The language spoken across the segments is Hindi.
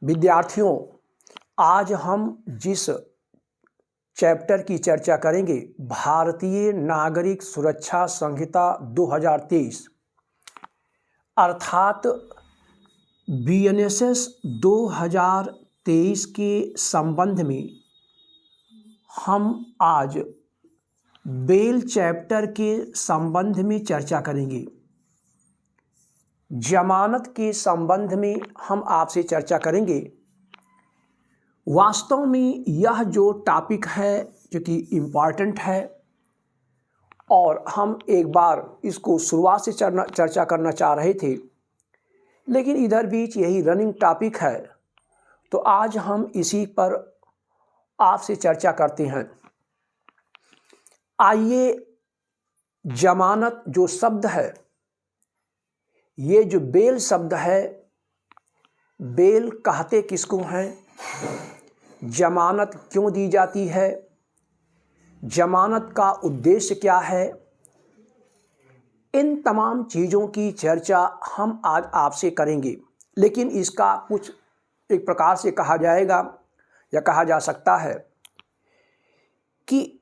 विद्यार्थियों, आज हम जिस चैप्टर की चर्चा करेंगे, भारतीय नागरिक सुरक्षा संहिता 2023 अर्थात बीएनएसएस 2023 के संबंध में हम आज बेल चैप्टर के संबंध में चर्चा करेंगे। जमानत के संबंध में हम आपसे चर्चा करेंगे। वास्तव में यह जो टॉपिक है जो कि इम्पॉर्टेंट है और हम एक बार इसको शुरुआत से चर्चा करना चाह रहे थे, लेकिन इधर बीच यही रनिंग टॉपिक है, तो आज हम इसी पर आपसे चर्चा करते हैं। आइए, जमानत जो शब्द है, ये जो बेल शब्द है, बेल कहते किसको हैं, जमानत क्यों दी जाती है, जमानत का उद्देश्य क्या है, इन तमाम चीज़ों की चर्चा हम आज आपसे करेंगे। लेकिन इसका कुछ एक प्रकार से कहा जाएगा या कहा जा सकता है कि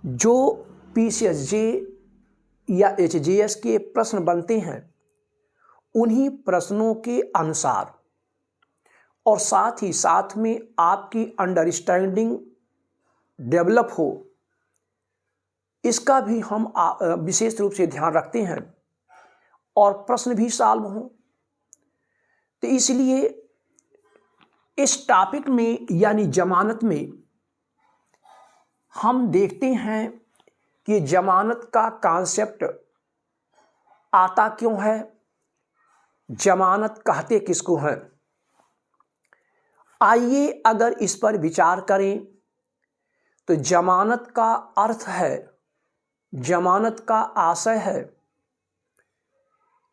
जो पीसीएसजे या एचजीएस के प्रश्न बनते हैं, उन्हीं प्रश्नों के अनुसार और साथ ही साथ में आपकी अंडरस्टैंडिंग डेवलप हो, इसका भी हम विशेष रूप से ध्यान रखते हैं और प्रश्न भी सॉल्व हों। तो इसलिए इस टॉपिक में यानी जमानत में हम देखते हैं कि जमानत का कॉन्सेप्ट आता क्यों है, जमानत कहते किसको हैं। आइए अगर इस पर विचार करें तो जमानत का अर्थ है, जमानत का आशय है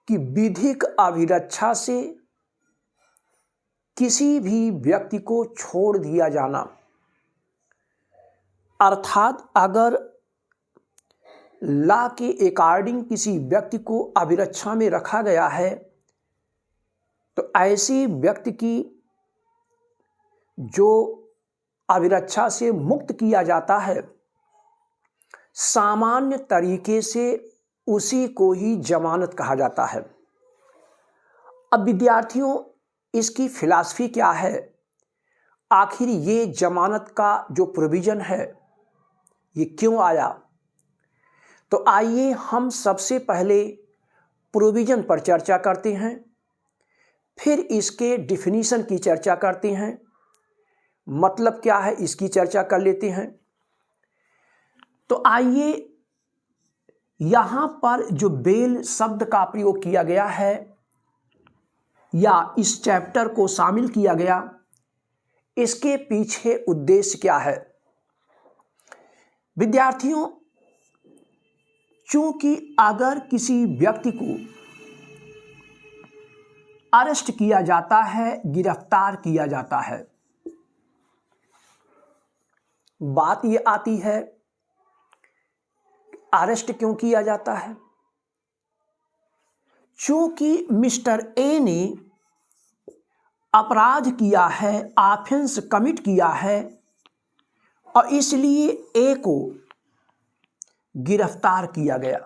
कि विधिक अभिरक्षा से किसी भी व्यक्ति को छोड़ दिया जाना। अर्थात अगर लॉ के अकॉर्डिंग किसी व्यक्ति को अभिरक्षा में रखा गया है, तो ऐसे व्यक्ति की जो अभिरक्षा से मुक्त किया जाता है, सामान्य तरीके से उसी को ही जमानत कहा जाता है। अब विद्यार्थियों, इसकी फिलॉसफी क्या है, आखिर ये जमानत का जो प्रोविज़न है ये क्यों आया। तो आइए हम सबसे पहले प्रोविज़न पर चर्चा करते हैं, फिर इसके डिफिनीशन की चर्चा करते हैं, मतलब क्या है इसकी चर्चा कर लेते हैं। तो आइए, यहाँ पर जो बेल शब्द का प्रयोग किया गया है या इस चैप्टर को शामिल किया गया, इसके पीछे उद्देश्य क्या है। विद्यार्थियों, चूंकि अगर किसी व्यक्ति को अरेस्ट किया जाता है, गिरफ्तार किया जाता है, बात ये आती है अरेस्ट क्यों किया जाता है। चूंकि मिस्टर ए ने अपराध किया है, ऑफेंस कमिट किया है, और इसलिए ए को गिरफ्तार किया गया,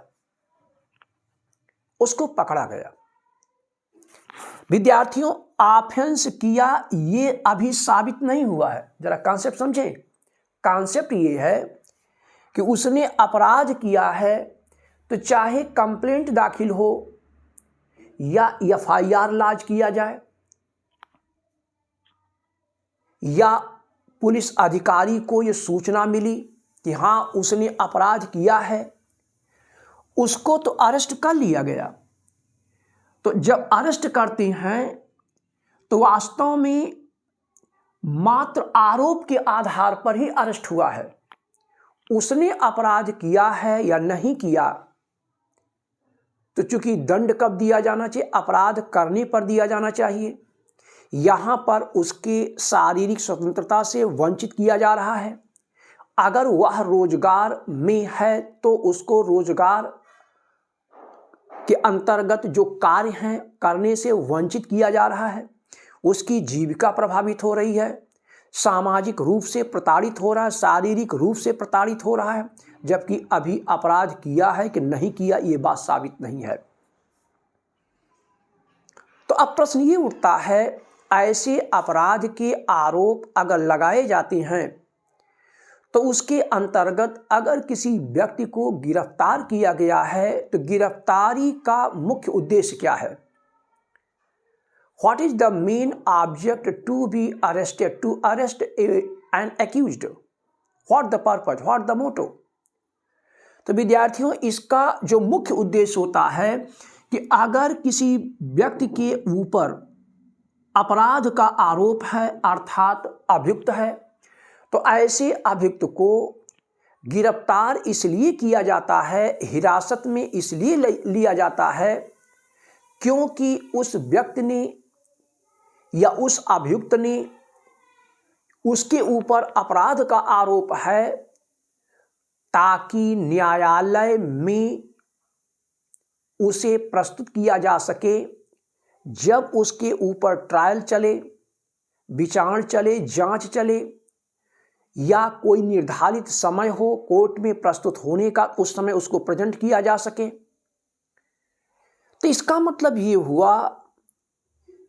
उसको पकड़ा गया। विद्यार्थियों, ऑफेंस किया ये अभी साबित नहीं हुआ है, जरा कॉन्सेप्ट समझे। कॉन्सेप्ट ये है कि उसने अपराध किया है, तो चाहे कंप्लेंट दाखिल हो या एफआईआर लॉन्च किया जाए या पुलिस अधिकारी को ये सूचना मिली कि हाँ उसने अपराध किया है, उसको तो अरेस्ट कर लिया गया। तो जब अरेस्ट करते हैं तो वास्तव में मात्र आरोप के आधार पर ही अरेस्ट हुआ है। उसने अपराध किया है या नहीं किया, तो चूंकि दंड कब दिया जाना चाहिए, अपराध करने पर दिया जाना चाहिए। यहाँ पर उसके शारीरिक स्वतंत्रता से वंचित किया जा रहा है। अगर वह रोजगार में है तो उसको रोजगार के अंतर्गत जो कार्य हैं करने से वंचित किया जा रहा है। उसकी जीविका प्रभावित हो रही है, सामाजिक रूप से प्रताड़ित हो रहा है, शारीरिक रूप से प्रताड़ित हो रहा है, जबकि अभी अपराध किया है कि नहीं किया ये बात साबित नहीं है। तो अब प्रश्न ये उठता है, ऐसे अपराध के आरोप अगर लगाए जाते हैं तो उसके अंतर्गत अगर किसी व्यक्ति को गिरफ्तार किया गया है तो गिरफ्तारी का मुख्य उद्देश्य क्या है? What is the main object to be arrested? To arrest an accused? What the purpose? What the motto? तो विद्यार्थियों, इसका जो मुख्य उद्देश्य होता है कि अगर किसी व्यक्ति के ऊपर अपराध का आरोप है अर्थात अभियुक्त है, तो ऐसे अभियुक्त को गिरफ्तार इसलिए किया जाता है, हिरासत में इसलिए लिया जाता है क्योंकि उस व्यक्ति ने या उस अभियुक्त ने, उसके ऊपर अपराध का आरोप है, ताकि न्यायालय में उसे प्रस्तुत किया जा सके। जब उसके ऊपर ट्रायल चले, विचारण चले, जांच चले या कोई निर्धारित समय हो कोर्ट में प्रस्तुत होने का, उस समय उसको प्रेजेंट किया जा सके। तो इसका मतलब ये हुआ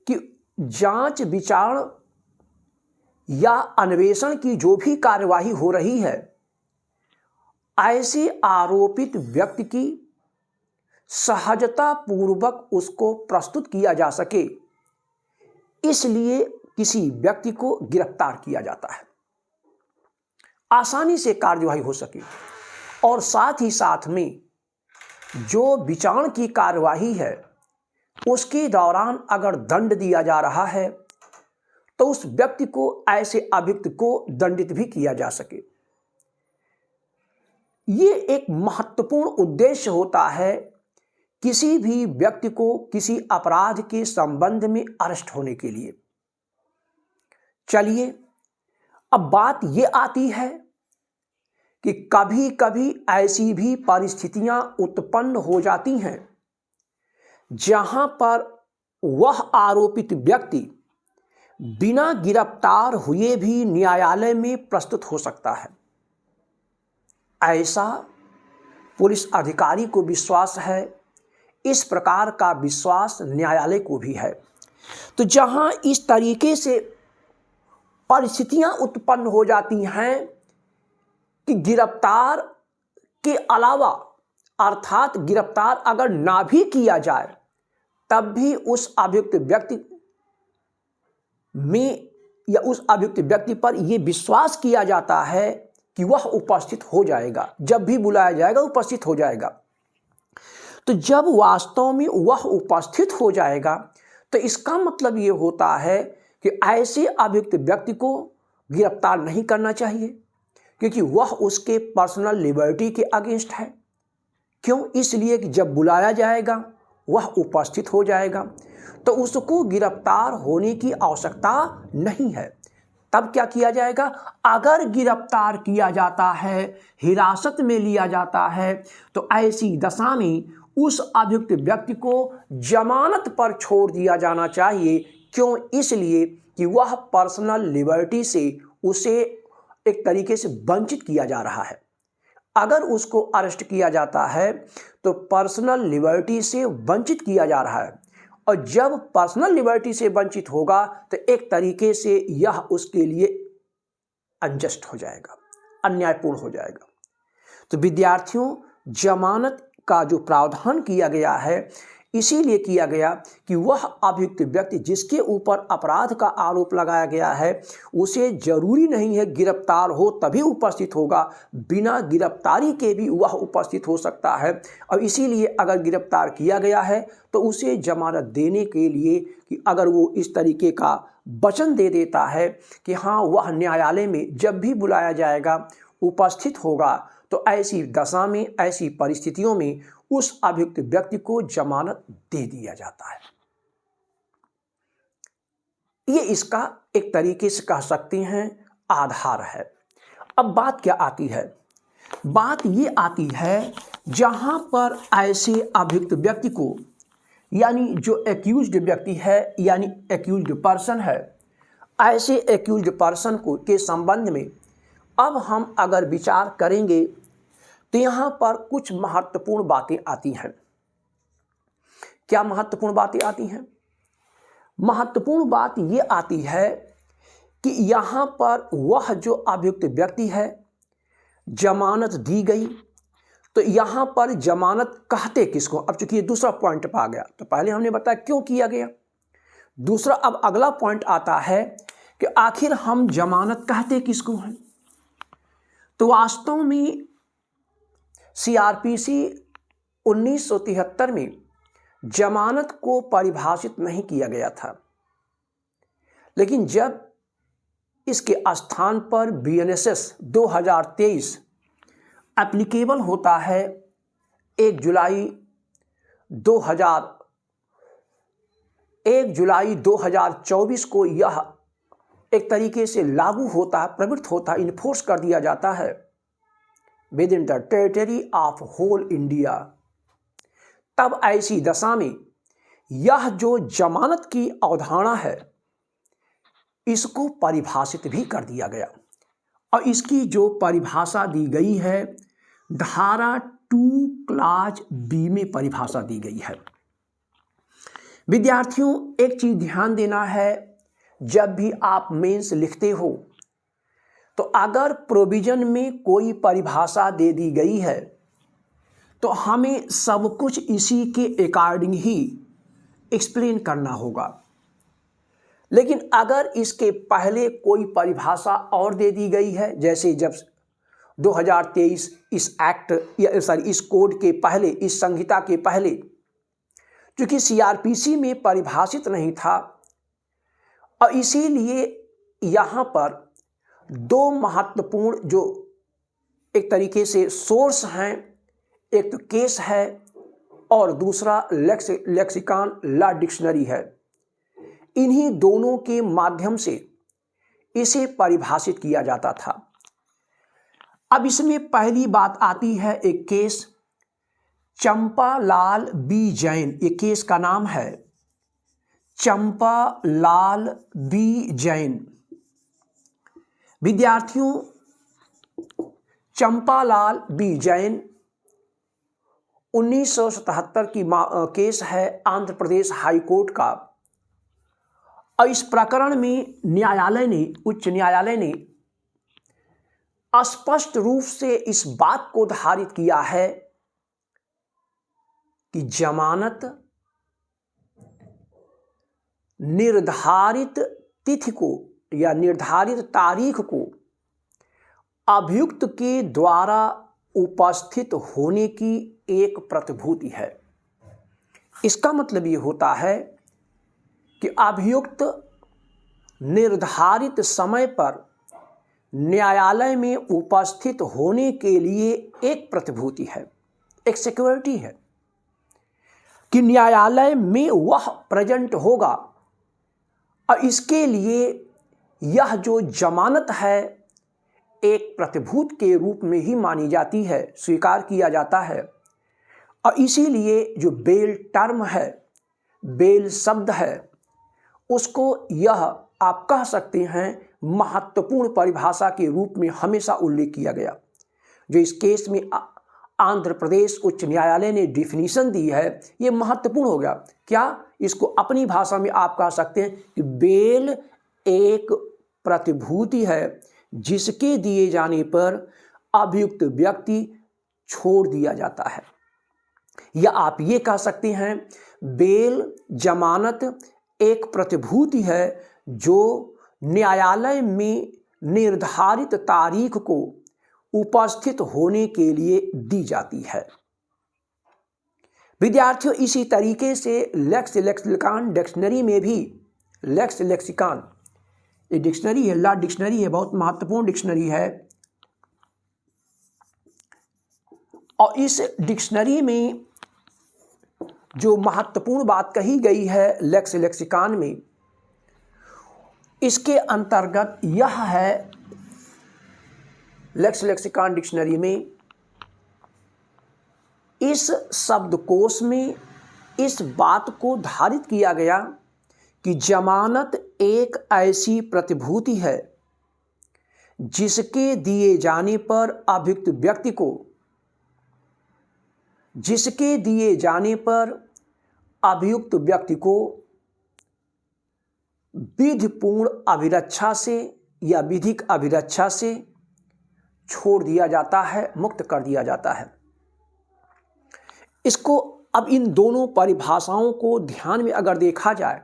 कि जांच, विचारण या अन्वेषण की जो भी कार्यवाही हो रही है, ऐसे आरोपित व्यक्ति की सहजता पूर्वक उसको प्रस्तुत किया जा सके, इसलिए किसी व्यक्ति को गिरफ्तार किया जाता है, आसानी से कार्यवाही हो सके। और साथ ही साथ में जो विचारण की कार्यवाही है उसके दौरान अगर दंड दिया जा रहा है तो उस व्यक्ति को, ऐसे अभियुक्त को दंडित भी किया जा सके। ये एक महत्वपूर्ण उद्देश्य होता है किसी भी व्यक्ति को किसी अपराध के संबंध में अरेस्ट होने के लिए। चलिए, अब बात ये आती है कि कभी कभी ऐसी भी परिस्थितियां उत्पन्न हो जाती हैं जहां पर वह आरोपित व्यक्ति बिना गिरफ्तार हुए भी न्यायालय में प्रस्तुत हो सकता है। ऐसा पुलिस अधिकारी को विश्वास है, इस प्रकार का विश्वास न्यायालय को भी है। तो जहां इस तरीके से परिस्थितियां उत्पन्न हो जाती हैं कि गिरफ्तार के अलावा, अर्थात गिरफ्तार अगर ना भी किया जाए तब भी उस अभियुक्त व्यक्ति में या उस अभियुक्त व्यक्ति पर यह विश्वास किया जाता है कि वह उपस्थित हो जाएगा, जब भी बुलाया जाएगा उपस्थित हो जाएगा। तो जब वास्तव में वह उपस्थित हो जाएगा तो इसका मतलब ये होता है कि ऐसे अभियुक्त व्यक्ति को गिरफ्तार नहीं करना चाहिए, क्योंकि वह उसके पर्सनल लिबर्टी के अगेंस्ट है। क्यों? इसलिए कि जब बुलाया जाएगा वह उपस्थित हो जाएगा, तो उसको गिरफ्तार होने की आवश्यकता नहीं है। तब क्या किया जाएगा? अगर गिरफ्तार किया जाता है, हिरासत में लिया जाता है, तो ऐसी दशा में उस अभियुक्त व्यक्ति को जमानत पर छोड़ दिया जाना चाहिए। क्यों? इसलिए कि वह पर्सनल लिबर्टी से उसे एक तरीके से वंचित किया जा रहा है। अगर उसको अरेस्ट किया जाता है तो पर्सनल लिबर्टी से वंचित किया जा रहा है, और जब पर्सनल लिबर्टी से वंचित होगा तो एक तरीके से यह उसके लिए अनजस्ट हो जाएगा, अन्यायपूर्ण हो जाएगा। तो विद्यार्थियों, जमानत का जो प्रावधान किया गया है इसीलिए किया गया कि वह अभियुक्त व्यक्ति जिसके ऊपर अपराध का आरोप लगाया गया है उसे जरूरी नहीं है गिरफ्तार हो तभी उपस्थित होगा, बिना गिरफ्तारी के भी वह उपस्थित हो सकता है। और इसीलिए अगर गिरफ्तार किया गया है तो उसे जमानत देने के लिए कि अगर वो इस तरीके का वचन दे देता है कि हाँ वह न्यायालय में जब भी बुलाया जाएगा उपस्थित होगा, तो ऐसी दशा में, ऐसी परिस्थितियों में उस अभियुक्त व्यक्ति को जमानत दे दिया जाता है। ये इसका एक तरीके से कह सकते हैं आधार है। अब बात क्या आती है? बात ये आती है जहां पर ऐसे अभियुक्त व्यक्ति को यानी जो एक्यूज्ड व्यक्ति है यानी एक्यूज्ड पर्सन है, ऐसे एक्यूज्ड पर्सन को के संबंध में अब हम अगर विचार करेंगे तो यहाँ पर कुछ महत्वपूर्ण बातें आती हैं। क्या महत्वपूर्ण बातें आती हैं? महत्वपूर्ण बात ये आती है कि यहाँ पर वह जो अभियुक्त व्यक्ति है, जमानत दी गई, तो यहाँ पर जमानत कहते किसको? अब चूंकि ये दूसरा पॉइंट पर आ गया, तो पहले हमने बताया क्यों किया गया, दूसरा अब अगला पॉइंट आता है कि आखिर हम जमानत कहते किसको हैं। तो वास्तव में सीआरपीसी 1973 में जमानत को परिभाषित नहीं किया गया था, लेकिन जब इसके स्थान पर बीएनएसएस 2023 एप्लीकेबल होता है 1 जुलाई 2024 को यह एक तरीके से लागू होता है, प्रवृत्त होता है, इन्फोर्स कर दिया जाता है within the territory of whole India. तब ऐसी दशा में यह जो जमानत की अवधारणा है इसको परिभाषित भी कर दिया गया, और इसकी जो परिभाषा दी गई है धारा 2 क्लाज बी में परिभाषा दी गई है। विद्यार्थियों, एक चीज ध्यान देना है, जब भी आप मेंस लिखते हो तो अगर प्रोविजन में कोई परिभाषा दे दी गई है तो हमें सब कुछ इसी के अकॉर्डिंग ही एक्सप्लेन करना होगा। लेकिन अगर इसके पहले कोई परिभाषा और दे दी गई है, जैसे जब 2023 इस एक्ट या इस कोड के पहले, इस संहिता के पहले, क्योंकि सीआरपीसी में परिभाषित नहीं था, और इसीलिए यहाँ पर 2 महत्वपूर्ण जो एक तरीके से सोर्स हैं, एक तो केस है और दूसरा लेक्सिकॉन लॉ डिक्शनरी है। इन्हीं दोनों के माध्यम से इसे परिभाषित किया जाता था। अब इसमें पहली बात आती है एक केस, चंपालाल बी जैन, ये केस का नाम है चंपालाल बी जैन। विद्यार्थियों, चंपालाल बी जैन 1977 की केस है आंध्र प्रदेश हाई कोर्ट का, और इस प्रकरण में न्यायालय ने, उच्च न्यायालय ने स्पष्ट रूप से इस बात को धारित किया है कि जमानत निर्धारित तिथि को या निर्धारित तारीख को अभियुक्त के द्वारा उपस्थित होने की एक प्रतिभूति है। इसका मतलब ये होता है कि अभियुक्त निर्धारित समय पर न्यायालय में उपस्थित होने के लिए एक प्रतिभूति है, एक सिक्योरिटी है कि न्यायालय में वह प्रेजेंट होगा, और इसके लिए यह जो जमानत है एक प्रतिभूति के रूप में ही मानी जाती है, स्वीकार किया जाता है। और इसीलिए जो बेल टर्म है, बेल शब्द है, उसको यह आप कह सकते हैं महत्वपूर्ण परिभाषा के रूप में हमेशा उल्लेख किया गया। जो इस केस में आंध्र प्रदेश उच्च न्यायालय ने डिफिनीशन दी है, ये महत्वपूर्ण हो गया। क्या? इसको अपनी भाषा में आप कह सकते हैं कि बेल एक प्रतिभूति है जिसके दिए जाने पर अभियुक्त व्यक्ति छोड़ दिया जाता है, या आप ये कह सकते हैं बेल जमानत एक प्रतिभूति है जो न्यायालय में निर्धारित तारीख को उपस्थित होने के लिए दी जाती है। विद्यार्थियों, इसी तरीके से लेक्सिकॉन डिक्शनरी में भी, लेक्सिकॉन ये डिक्शनरी है, लॉ डिक्शनरी है, बहुत महत्वपूर्ण डिक्शनरी है, और इस डिक्शनरी में जो महत्वपूर्ण बात कही गई है लेक्सिकॉन में, इसके अंतर्गत यह है, लेक्सिकॉन डिक्शनरी में इस शब्दकोश में इस बात को धारित किया गया कि जमानत एक ऐसी प्रतिभूति है जिसके दिए जाने पर अभियुक्त व्यक्ति को विधिपूर्ण अभिरक्षा से या विधिक अभिरक्षा से छोड़ दिया जाता है, मुक्त कर दिया जाता है। इसको अब इन दोनों परिभाषाओं को ध्यान में अगर देखा जाए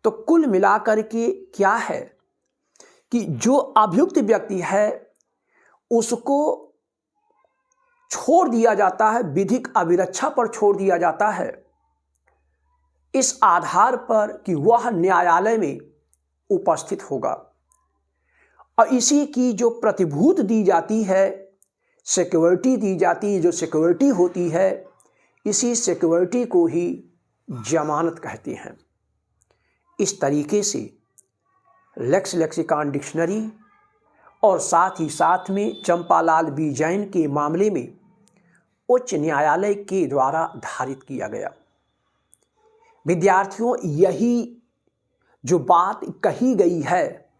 तो कुल मिलाकर के क्या है कि जो अभियुक्त व्यक्ति है उसको छोड़ दिया जाता है, विधिक अभिरक्षा पर छोड़ दिया जाता है, इस आधार पर कि वह न्यायालय में उपस्थित होगा और इसी की जो प्रतिभूत दी जाती है, सिक्योरिटी दी जाती है, जो सिक्योरिटी होती है, इसी सिक्योरिटी को ही जमानत कहते हैं। इस तरीके से लेक्स लेक्सिकॉन डिक्शनरी और साथ ही साथ में चंपालाल बी जैन के मामले में उच्च न्यायालय के द्वारा धारित किया गया। विद्यार्थियों, यही जो बात कही गई है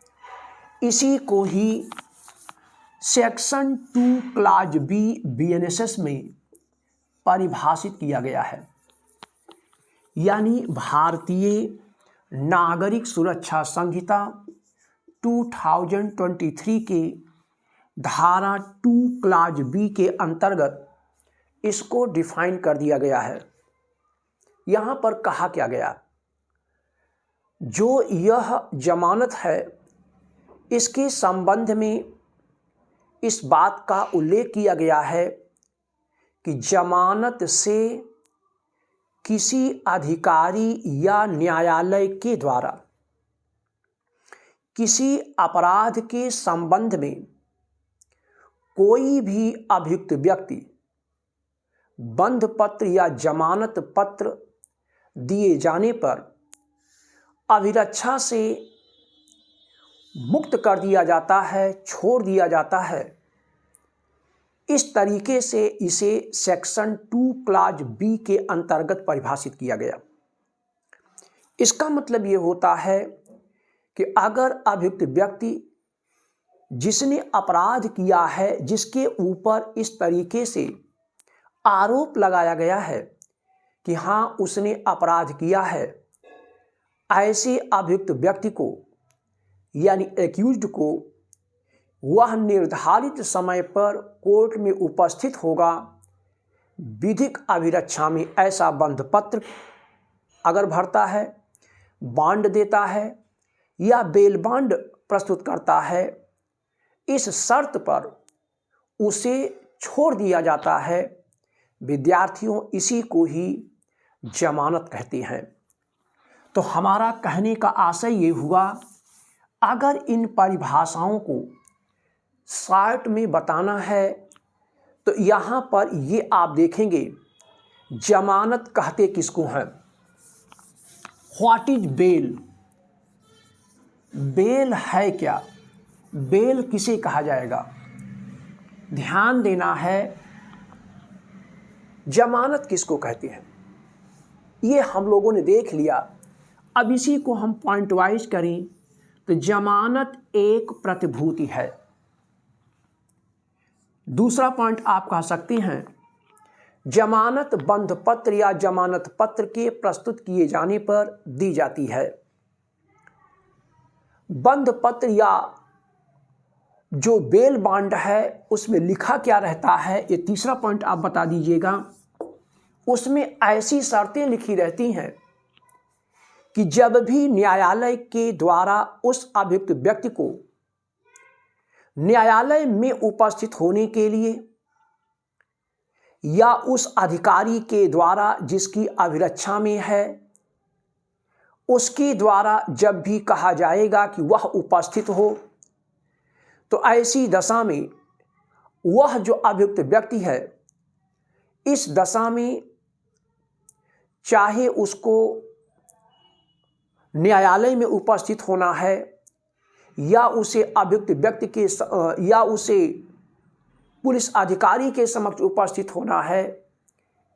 इसी को ही सेक्शन 2 क्लॉज बी बीएनएसएस में परिभाषित किया गया है, यानी भारतीय नागरिक सुरक्षा संहिता 2023 के धारा 2 क्लॉज बी के अंतर्गत इसको डिफाइन कर दिया गया है। यहाँ पर कहा क्या गया, जो यह जमानत है इसके संबंध में इस बात का उल्लेख किया गया है कि जमानत से किसी अधिकारी या न्यायालय के द्वारा किसी अपराध के संबंध में कोई भी अभियुक्त व्यक्ति बंध पत्र या जमानत पत्र दिए जाने पर अभिरक्षा से मुक्त कर दिया जाता है, छोड़ दिया जाता है। इस तरीके से इसे सेक्शन 2 क्लॉज बी के अंतर्गत परिभाषित किया गया। इसका मतलब ये होता है कि अगर अभियुक्त व्यक्ति जिसने अपराध किया है, जिसके ऊपर इस तरीके से आरोप लगाया गया है कि हाँ उसने अपराध किया है, ऐसे अभियुक्त व्यक्ति को यानी एक्यूज्ड को वह निर्धारित समय पर कोर्ट में उपस्थित होगा, विधिक अभिरक्षा में ऐसा बंध पत्र अगर भरता है, बांड देता है या बेल बांड प्रस्तुत करता है, इस शर्त पर उसे छोड़ दिया जाता है। विद्यार्थियों, इसी को ही जमानत कहते हैं। तो हमारा कहने का आशय ये हुआ, अगर इन परिभाषाओं को शॉर्ट में बताना है तो यहाँ पर ये आप देखेंगे, जमानत कहते किसको हैं, व्हाट इज बेल, बेल है क्या, बेल किसे कहा जाएगा। ध्यान देना है, जमानत किसको कहते हैं ये हम लोगों ने देख लिया। अब इसी को हम पॉइंट वाइज करें तो जमानत एक प्रतिभूति है। दूसरा पॉइंट आप कह सकते हैं, जमानत बंध पत्र या जमानत पत्र के प्रस्तुत किए जाने पर दी जाती है। बंध पत्र या जो बेल बांड है उसमें लिखा क्या रहता है, ये तीसरा पॉइंट आप बता दीजिएगा। उसमें ऐसी शर्तें लिखी रहती हैं कि जब भी न्यायालय के द्वारा उस अभियुक्त व्यक्ति को न्यायालय में उपस्थित होने के लिए या उस अधिकारी के द्वारा जिसकी अभिरक्षा में है उसके द्वारा जब भी कहा जाएगा कि वह उपस्थित हो, तो ऐसी दशा में वह जो अभियुक्त व्यक्ति है, इस दशा में चाहे उसको न्यायालय में उपस्थित होना है या उसे अभियुक्त व्यक्ति के या उसे पुलिस अधिकारी के समक्ष उपस्थित होना है,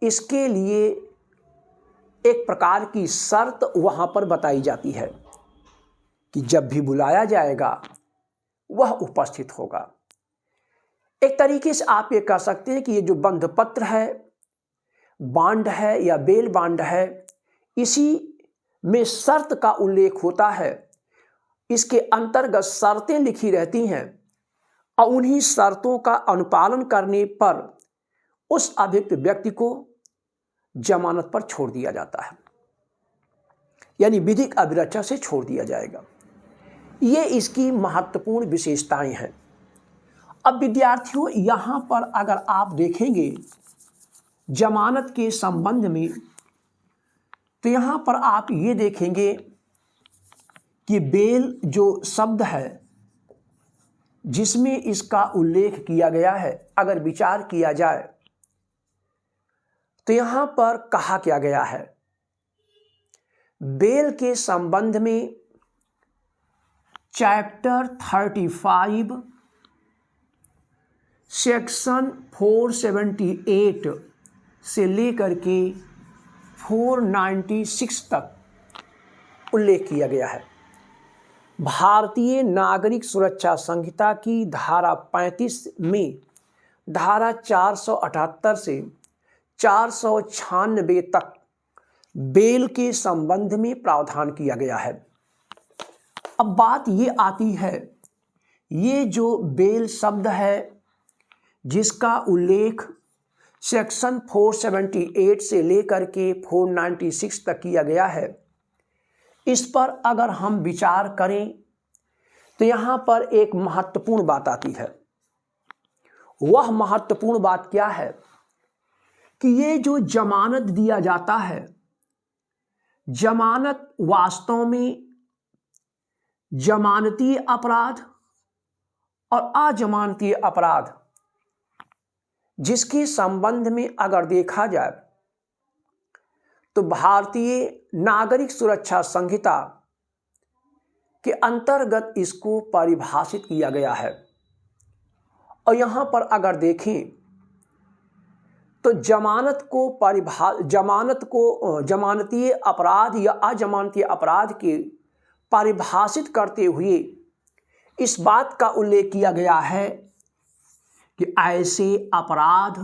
इसके लिए एक प्रकार की शर्त वहां पर बताई जाती है कि जब भी बुलाया जाएगा वह उपस्थित होगा। एक तरीके से आप ये कह सकते हैं कि ये जो बंध पत्र है, बांड है या बेल बांड है, इसी में शर्त का उल्लेख होता है। इसके अंतर्गत शर्तें लिखी रहती हैं और उन्हीं शर्तों का अनुपालन करने पर उस अभियुक्त व्यक्ति को जमानत पर छोड़ दिया जाता है, यानी विधिक अभिरक्षा से छोड़ दिया जाएगा। ये इसकी महत्वपूर्ण विशेषताएं हैं। अब विद्यार्थियों, यहाँ पर अगर आप देखेंगे जमानत के संबंध में, तो यहाँ पर आप ये देखेंगे कि बेल जो शब्द है जिसमें इसका उल्लेख किया गया है, अगर विचार किया जाए तो यहाँ पर कहा क्या गया है, बेल के संबंध में चैप्टर 35 सेक्शन 478 से लेकर के 496 तक उल्लेख किया गया है। भारतीय नागरिक सुरक्षा संहिता की धारा 35 में धारा 478 से 496 तक बेल के संबंध में प्रावधान किया गया है। अब बात ये आती है, ये जो बेल शब्द है जिसका उल्लेख सेक्शन 478 से लेकर के 496 तक किया गया है, इस पर अगर हम विचार करें तो यहाँ पर एक महत्वपूर्ण बात आती है। वह महत्वपूर्ण बात क्या है कि ये जो जमानत दिया जाता है, जमानत वास्तव में जमानतीय अपराध और अजमानतीय अपराध जिसके संबंध में अगर देखा जाए तो भारतीय नागरिक सुरक्षा संहिता के अंतर्गत इसको परिभाषित किया गया है। और यहाँ पर अगर देखें तो जमानत को जमानतीय अपराध या अजमानतीय अपराध के परिभाषित करते हुए इस बात का उल्लेख किया गया है कि ऐसे अपराध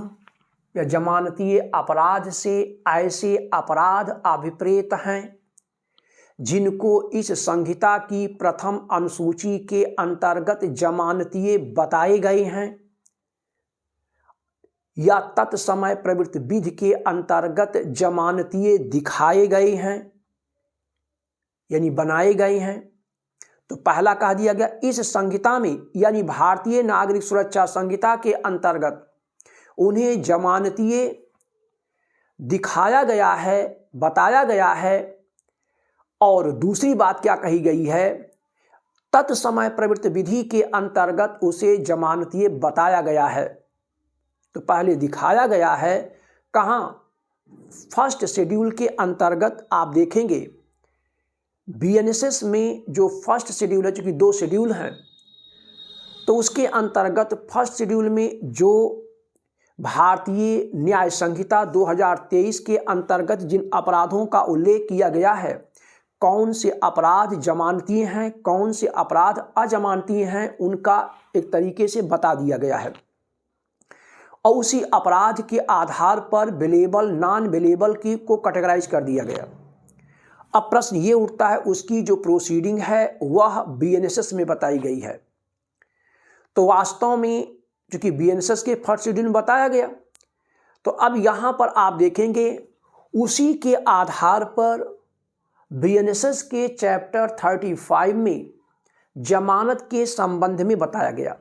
या जमानतीय अपराध से ऐसे अपराध अभिप्रेत हैं जिनको इस संहिता की प्रथम अनुसूची के अंतर्गत जमानतीय बताए गए हैं या तत्समय प्रवृत्त विधि के अंतर्गत जमानतीय दिखाए गए हैं, यानी बनाए गए हैं। तो पहला कह दिया गया, इस संहिता में यानी भारतीय नागरिक सुरक्षा संहिता के अंतर्गत उन्हें जमानतीय दिखाया गया है, बताया गया है। और दूसरी बात क्या कही गई है, तत्समय प्रवृत्त विधि के अंतर्गत उसे जमानतीय बताया गया है। तो पहले दिखाया गया है कहाँ, फर्स्ट शेड्यूल के अंतर्गत आप देखेंगे बीएनएसएस में जो फर्स्ट शेड्यूल है, चूंकि 2 शेड्यूल हैं, तो उसके अंतर्गत फर्स्ट शेड्यूल में जो भारतीय न्याय संहिता 2023 के अंतर्गत जिन अपराधों का उल्लेख किया गया है, कौन से अपराध जमानतीय हैं, कौन से अपराध अजमानतीय हैं, उनका एक तरीके से बता दिया गया है। और उसी अपराध के आधार पर बेलेबल नॉन बेलेबल की को कैटेगराइज कर दिया गया। अब प्रश्न ये उठता है, उसकी जो प्रोसीडिंग है वह बीएनएसएस में बताई गई है। तो वास्तव में चूंकि बीएनएसएस के फर्स्ट शेड्यूल में बताया गया, तो अब यहाँ पर आप देखेंगे उसी के आधार पर बीएनएसएस के चैप्टर 35 में जमानत के संबंध में बताया गया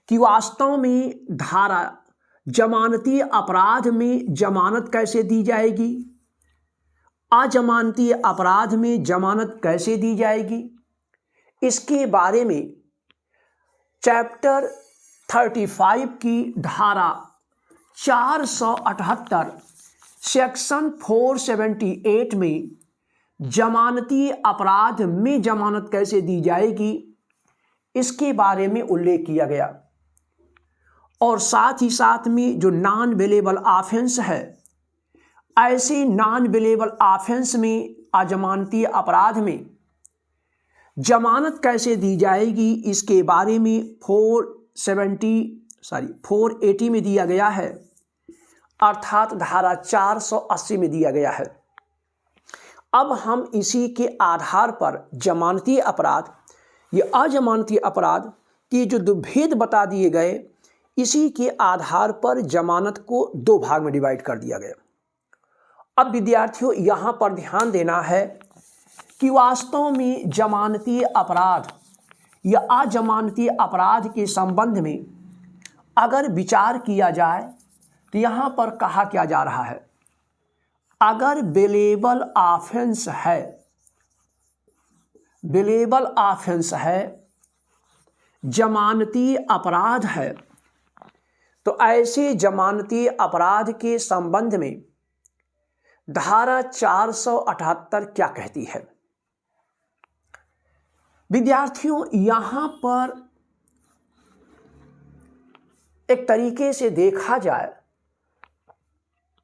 कि वास्तव में धारा जमानतीय अपराध में जमानत कैसे दी जाएगी, अजमानतीय अपराध में जमानत कैसे दी जाएगी, इसके बारे में चैप्टर 35 की धारा 478 सेक्शन 478 में जमानतीय अपराध में जमानत कैसे दी जाएगी इसके बारे में उल्लेख किया गया। और साथ ही साथ में जो नॉन बेलेबल ऑफेंस है, ऐसे नॉन बेलेबल ऑफेंस में, अजमानती अपराध में जमानत कैसे दी जाएगी, इसके बारे में 480 में दिया गया है, अर्थात धारा 480 में दिया गया है। अब हम इसी के आधार पर जमानती अपराध या अजमानती अपराध के जो दो भेद बता दिए गए, इसी के आधार पर जमानत को दो भाग में डिवाइड कर दिया गया। अब विद्यार्थियों यहाँ पर ध्यान देना है कि वास्तव में जमानती अपराध या अजमानती अपराध के संबंध में अगर विचार किया जाए तो यहाँ पर कहा क्या जा रहा है, अगर बेलेबल ऑफेंस है, जमानती अपराध है, तो ऐसे जमानती अपराध के संबंध में धारा 478 क्या कहती है। विद्यार्थियों यहां पर एक तरीके से देखा जाए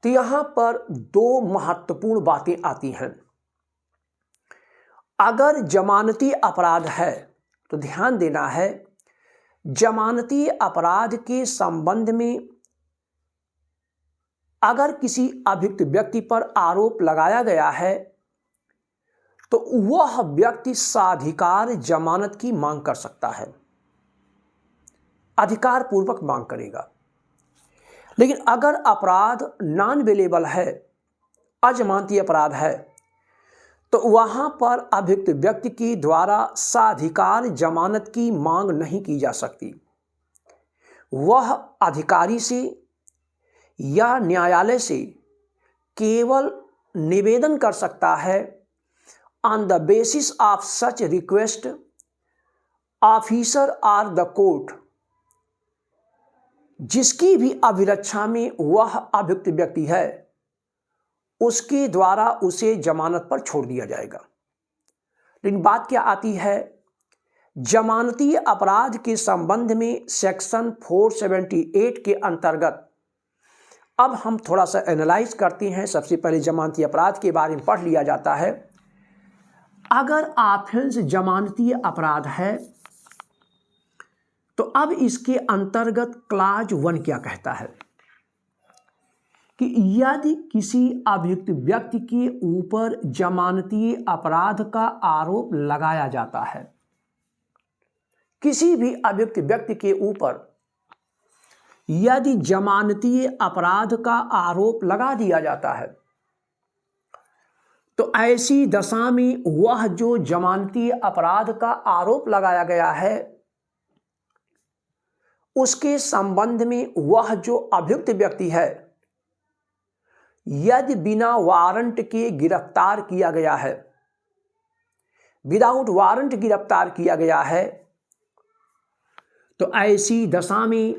तो यहां पर दो महत्वपूर्ण बातें आती हैं। अगर जमानती अपराध है तो ध्यान देना है, जमानती अपराध के संबंध में अगर किसी अभियुक्त व्यक्ति पर आरोप लगाया गया है तो वह व्यक्ति साधिकार जमानत की मांग कर सकता है, अधिकार पूर्वक मांग करेगा। लेकिन अगर अपराध नॉन बेलेबल है, अजमानती अपराध है, तो वहां पर अभियुक्त व्यक्ति के द्वारा साधिकार जमानत की मांग नहीं की जा सकती। वह अधिकारी से या न्यायालय से केवल निवेदन कर सकता है, on the basis of such request officer और द कोर्ट, जिसकी भी अभिरक्षा में वह अभियुक्त व्यक्ति है उसके द्वारा उसे जमानत पर छोड़ दिया जाएगा। लेकिन बात क्या आती है, जमानती अपराध के संबंध में सेक्शन 478 के अंतर्गत अब हम थोड़ा सा एनालाइज करते हैं। सबसे पहले जमानती अपराध के बारे में पढ़ लिया जाता है। अगर ऑफेंस जमानती अपराध है तो अब इसके अंतर्गत क्लॉज 1 क्या कहता है कि यदि किसी अभियुक्त व्यक्ति के ऊपर जमानती अपराध का आरोप लगाया जाता है, किसी भी अभियुक्त व्यक्ति के ऊपर यदि जमानती अपराध का आरोप लगा दिया जाता है, तो ऐसी दशा में वह जो जमानती अपराध का आरोप लगाया गया है उसके संबंध में वह जो अभियुक्त व्यक्ति है, यदि बिना वारंट के गिरफ्तार किया गया है, विदाउट वारंट गिरफ्तार किया गया है, तो ऐसी दशा में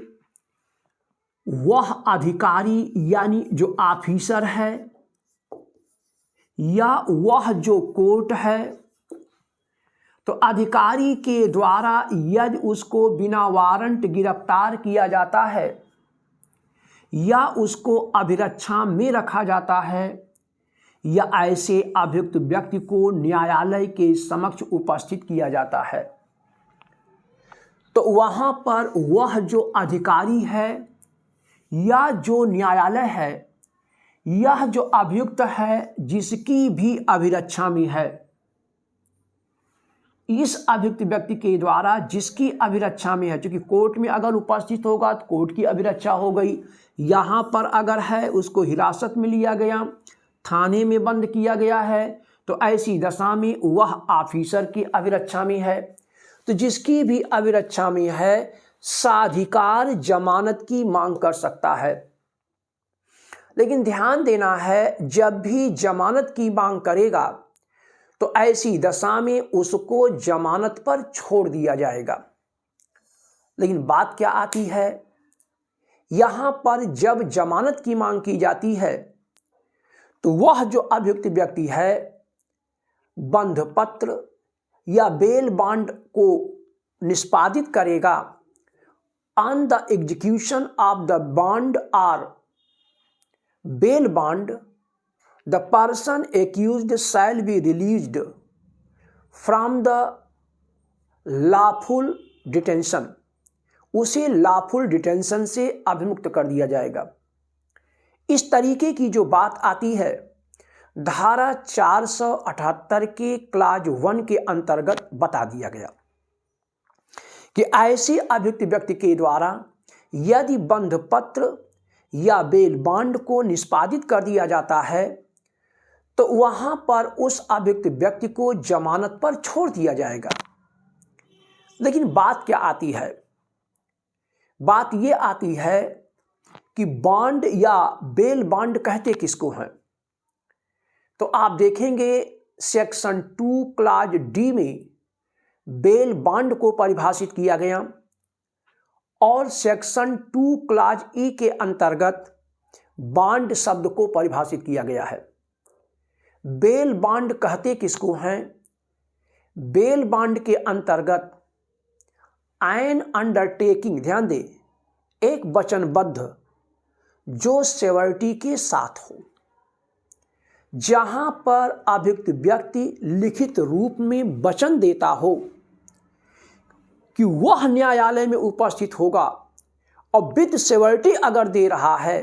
वह अधिकारी यानी जो ऑफिसर है या वह जो कोर्ट है, तो अधिकारी के द्वारा यदि उसको बिना वारंट गिरफ्तार किया जाता है या उसको अभिरक्षा में रखा जाता है या ऐसे अभियुक्त व्यक्ति को न्यायालय के समक्ष उपस्थित किया जाता है, तो वहां पर वह जो अधिकारी है या जो न्यायालय है, यह जो अभियुक्त है जिसकी भी अभिरक्षा में है, इस अभियुक्त व्यक्ति के द्वारा जिसकी अभिरक्षा में है, क्योंकि कोर्ट में अगर उपस्थित होगा तो कोर्ट की अभिरक्षा हो गई, यहाँ पर अगर है उसको हिरासत में लिया गया, थाने में बंद किया गया है, तो ऐसी दशा में वह ऑफिसर की अभिरक्षा में है, तो जिसकी भी अभिरक्षा में है साधिकार जमानत की मांग कर सकता है। लेकिन ध्यान देना है, जब भी जमानत की मांग करेगा तो ऐसी दशा में उसको जमानत पर छोड़ दिया जाएगा। लेकिन बात क्या आती है, यहां पर जब जमानत की मांग की जाती है तो वह जो अभियुक्त व्यक्ति है बंध पत्र या बेल बॉन्ड को निष्पादित करेगा on the execution of the bond और bail bond the person accused shall be released from the lawful detention, उसे लॉफुल डिटेंशन से अभिमुक्त कर दिया जाएगा। इस तरीके की जो बात आती है धारा 478 के क्लाज 1 के अंतर्गत बता दिया गया कि ऐसे अभियुक्त व्यक्ति के द्वारा यदि बंध पत्र या बेल बॉन्ड को निष्पादित कर दिया जाता है तो वहां पर उस अभियुक्त व्यक्ति को जमानत पर छोड़ दिया जाएगा। लेकिन बात क्या आती है? बात यह आती है कि बॉन्ड या बेल बॉन्ड कहते किसको हैं? तो आप देखेंगे सेक्शन 2 क्लाज डी में बेल बॉन्ड को परिभाषित किया गया और सेक्शन 2 क्लाज ई के अंतर्गत बॉन्ड शब्द को परिभाषित किया गया है। बेल बॉन्ड कहते किसको हैं? बेल बॉन्ड के अंतर्गत एन अंडरटेकिंग, ध्यान दें, एक वचनबद्ध जो सेवर्टी के साथ हो, जहां पर अभियुक्त व्यक्ति लिखित रूप में वचन देता हो कि वह न्यायालय में उपस्थित होगा और विद सेवर्टी अगर दे रहा है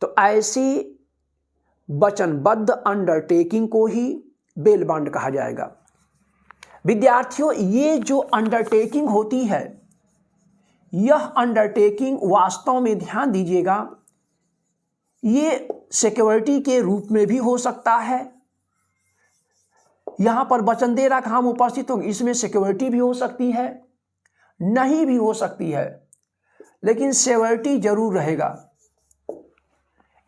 तो ऐसी वचनबद्ध अंडरटेकिंग को ही बेल बॉन्ड कहा जाएगा। विद्यार्थियों, ये जो अंडरटेकिंग होती है, यह अंडरटेकिंग वास्तव में ध्यान दीजिएगा, ये सिक्योरिटी के रूप में भी हो सकता है। यहां पर वचन दे रहा कि हम उपस्थित होंगे, इसमें सिक्योरिटी भी हो सकती है, नहीं भी हो सकती है, लेकिन सिक्योरिटी जरूर रहेगा।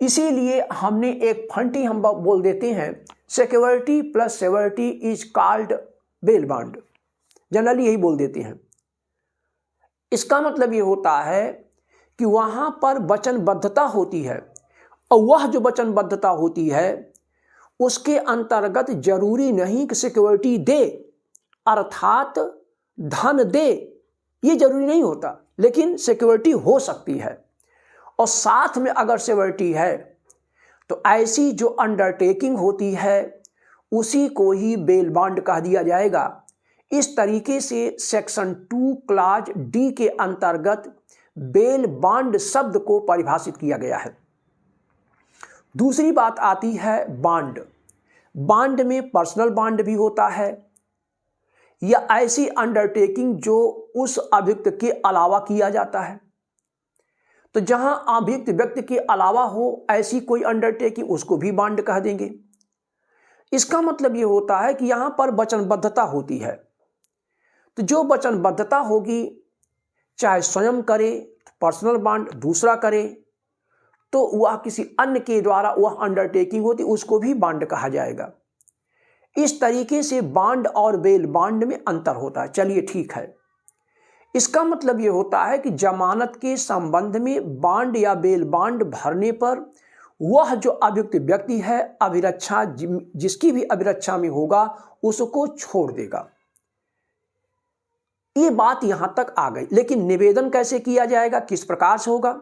इसीलिए हमने एक फंटी हम बोल देते हैं, security plus security is called bail bond, generally यही बोल देते हैं। इसका मतलब ये होता है कि वहां पर वचनबद्धता होती है और वह जो वचनबद्धता होती है उसके अंतर्गत जरूरी नहीं कि सिक्योरिटी दे, अर्थात धन दे, ये जरूरी नहीं होता, लेकिन सिक्योरिटी हो सकती है। और साथ में अगर सिक्योरिटी है तो ऐसी जो अंडरटेकिंग होती है उसी को ही बेल बॉन्ड कह दिया जाएगा। इस तरीके से सेक्शन 2 क्लाज डी के अंतर्गत बेल बॉन्ड शब्द को परिभाषित किया गया है। दूसरी बात आती है बॉन्ड। बॉन्ड में पर्सनल बॉन्ड भी होता है या ऐसी अंडरटेकिंग जो उस अभियुक्त के अलावा किया जाता है। तो जहां अभियुक्त व्यक्ति के अलावा हो ऐसी कोई अंडरटेकिंग, उसको भी बॉन्ड कह देंगे। इसका मतलब यह होता है कि यहां पर वचनबद्धता होती है, तो जो वचनबद्धता होगी चाहे स्वयं करे पर्सनल बॉन्ड, दूसरा करे तो वह किसी अन्य के द्वारा वह अंडरटेकिंग होती, उसको भी बॉन्ड कहा जाएगा। इस तरीके से बॉन्ड और बेल बॉन्ड में अंतर होता है। चलिए ठीक है, इसका मतलब यह होता है कि जमानत के संबंध में बॉन्ड या बेल बॉन्ड भरने पर वह जो अभियुक्त व्यक्ति है अभिरक्षा, जिसकी भी अभिरक्षा में होगा, उसको छोड़ देगा। ये बात यहां तक आ गई। लेकिन निवेदन कैसे किया जाएगा, किस प्रकार से होगा?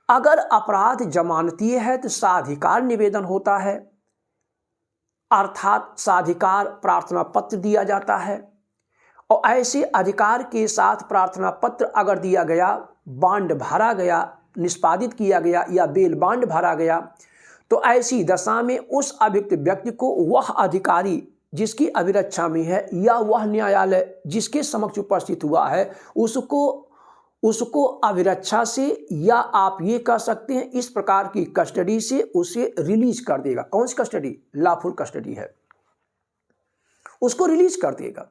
अगर अपराध जमानतीय है तो साधिकार निवेदन होता है, अर्थात साधिकार प्रार्थना पत्र दिया जाता है और ऐसे अधिकार के साथ प्रार्थना पत्र अगर दिया गया, बॉन्ड भरा गया, निष्पादित किया गया या बेल बॉन्ड भरा गया, तो ऐसी दशा में उस अभियुक्त व्यक्ति को वह अधिकारी जिसकी अभिरक्षा में है या वह न्यायालय जिसके समक्ष उपस्थित हुआ है उसको अभिरक्षा से या आप ये कह सकते हैं इस प्रकार की कस्टडी से उसे रिलीज कर देगा। कौन सी कस्टडी? लॉफुल कस्टडी है, उसको रिलीज कर देगा।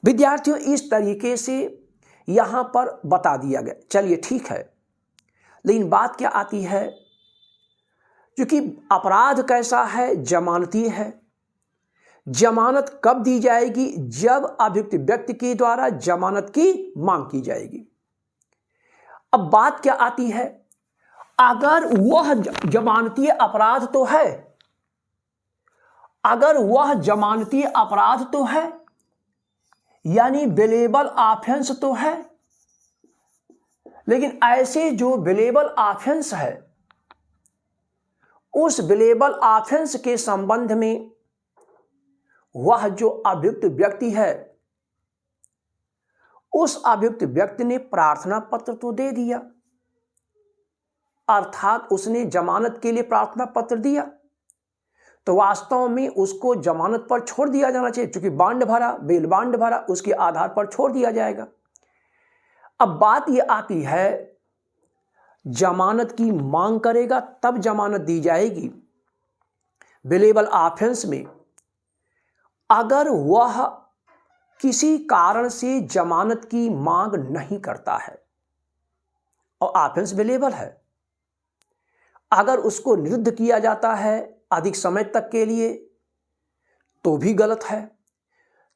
विद्यार्थियों, इस तरीके से यहां पर बता दिया गया। चलिए ठीक है, लेकिन बात क्या आती है, क्योंकि अपराध कैसा है, जमानती है। जमानत कब दी जाएगी? जब अभियुक्त व्यक्ति के द्वारा जमानत की मांग की जाएगी। अब बात क्या आती है, अगर वह जमानतीय अपराध तो है, अगर वह जमानतीय अपराध तो है यानी बेलेबल ऑफेंस तो है, लेकिन ऐसे जो बेलेबल ऑफेंस है उस बिलेबल ऑफेंस के संबंध में वह जो अभियुक्त व्यक्ति है, उस अभियुक्त व्यक्ति ने प्रार्थना पत्र तो दे दिया, अर्थात उसने जमानत के लिए प्रार्थना पत्र दिया, तो वास्तव में उसको जमानत पर छोड़ दिया जाना चाहिए, क्योंकि बांड भरा, बेल बांड भरा, उसके आधार पर छोड़ दिया जाएगा। अब बात यह आती है, जमानत की मांग करेगा तब जमानत दी जाएगी। बिलेबल ऑफेंस में अगर वह किसी कारण से जमानत की मांग नहीं करता है और ऑफेंस बिलेबल है, अगर उसको निरुद्ध किया जाता है अधिक समय तक के लिए तो भी गलत है।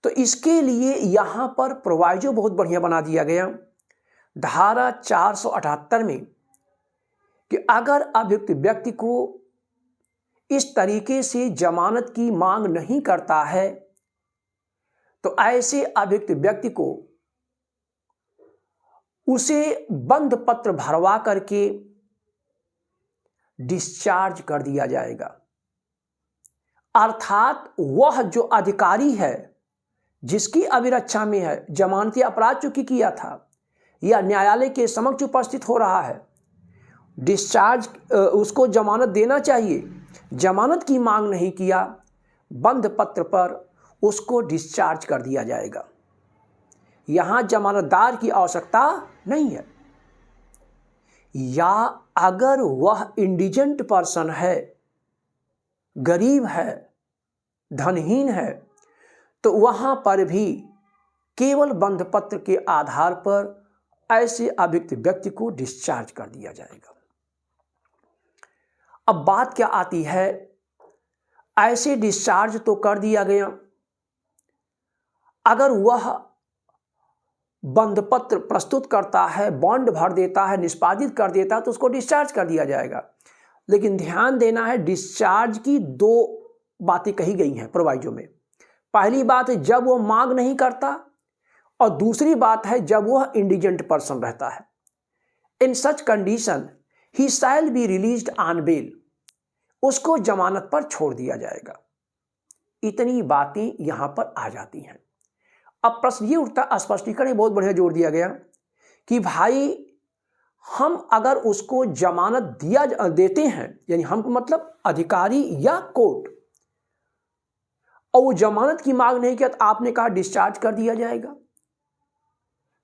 तो इसके लिए यहां पर प्रोवाइजो बहुत बढ़िया बना दिया गया धारा 478 में कि अगर अभियुक्त व्यक्ति को इस तरीके से जमानत की मांग नहीं करता है तो ऐसे अभियुक्त व्यक्ति को उसे बंध पत्र भरवा करके डिस्चार्ज कर दिया जाएगा। अर्थात वह जो अधिकारी है जिसकी अभिरक्षा में है, जमानती अपराध चूंकि किया था या न्यायालय के समक्ष उपस्थित हो रहा है, डिस्चार्ज उसको जमानत देना चाहिए, जमानत की मांग नहीं किया, बंध पत्र पर उसको डिस्चार्ज कर दिया जाएगा। यहां जमानतदार की आवश्यकता नहीं है। या अगर वह इंडिजेंट पर्सन है, गरीब है, धनहीन है, तो वहां पर भी केवल बंध पत्र के आधार पर ऐसे अभियुक्त व्यक्ति को डिस्चार्ज कर दिया जाएगा। अब बात क्या आती है, ऐसे डिस्चार्ज तो कर दिया गया, अगर वह बंध पत्र प्रस्तुत करता है, बॉन्ड भर देता है, निष्पादित कर देता है, तो उसको डिस्चार्ज कर दिया जाएगा। लेकिन ध्यान देना है, डिस्चार्ज की दो बातें कही गई हैं प्रोवाइजो में। पहली बात है जब वह मांग नहीं करता, और दूसरी बात है जब वह इंडिजेंट पर्सन रहता है। इन सच कंडीशन ही shall be released on bail, उसको जमानत पर छोड़ दिया जाएगा। इतनी बातें यहां पर आ जाती हैं। अब प्रश्न ये उठता, स्पष्टीकरण बहुत बढ़िया जोड़ दिया गया कि भाई हम अगर उसको जमानत देते हैं, यानी हम मतलब अधिकारी या कोर्ट, और वो जमानत की मांग नहीं किया तो आपने कहा डिस्चार्ज कर दिया जाएगा।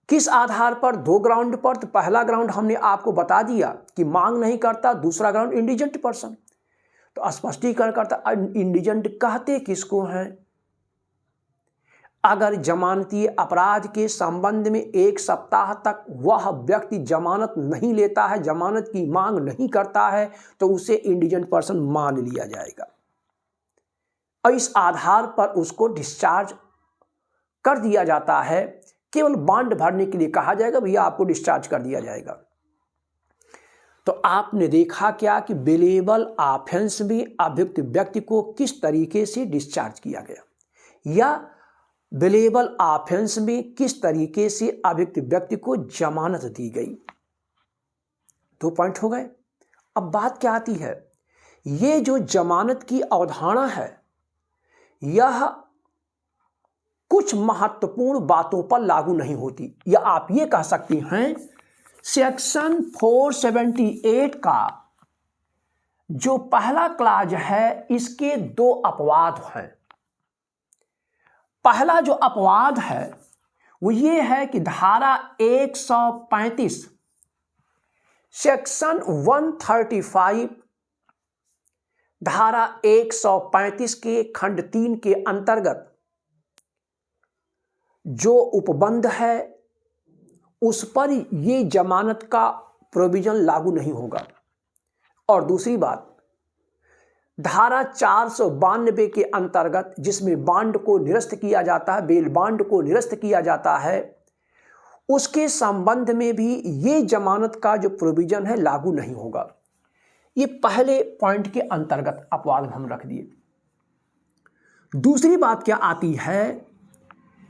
किस आधार पर? दो ग्राउंड पर। तो पहला ग्राउंड हमने आपको बता दिया कि मांग नहीं करता, दूसरा ग्राउंड इंडिजेंट पर्सन। तो स्पष्टीकरण करता, इंडिजेंट कहते किसको हैं? अगर जमानती अपराध के संबंध में 1 सप्ताह तक वह व्यक्ति जमानत नहीं लेता है, जमानत की मांग नहीं करता है, तो उसे इंडिजेंट पर्सन मान लिया जाएगा और इस आधार पर उसको डिस्चार्ज कर दिया जाता है। केवल बॉन्ड भरने के लिए कहा जाएगा, भैया आपको डिस्चार्ज कर दिया जाएगा। तो आपने देखा क्या कि बिलेबल ऑफेंस में अभियुक्त व्यक्ति को किस तरीके से डिस्चार्ज किया गया, या बिलेबल ऑफेंस में किस तरीके से अभियुक्त व्यक्ति को जमानत दी गई। 2 पॉइंट हो गए। अब बात क्या आती है, ये जो जमानत की अवधारणा है यह कुछ महत्वपूर्ण बातों पर लागू नहीं होती, या आप ये कह सकती हैं सेक्शन 478 का जो पहला क्लाज है इसके 2 अपवाद हैं। पहला जो अपवाद है वो ये है कि धारा 135 सेक्शन 135 धारा 135 के खंड 3 के अंतर्गत जो उपबंध है उस पर ये जमानत का प्रोविजन लागू नहीं होगा। और दूसरी बात, धारा 492 के अंतर्गत जिसमें बॉन्ड को निरस्त किया जाता है, बेल बॉन्ड को निरस्त किया जाता है, उसके संबंध में भी ये जमानत का जो प्रोविजन है लागू नहीं होगा। ये पहले पॉइंट के अंतर्गत अपवाद हम रख दिए। दूसरी बात क्या आती है,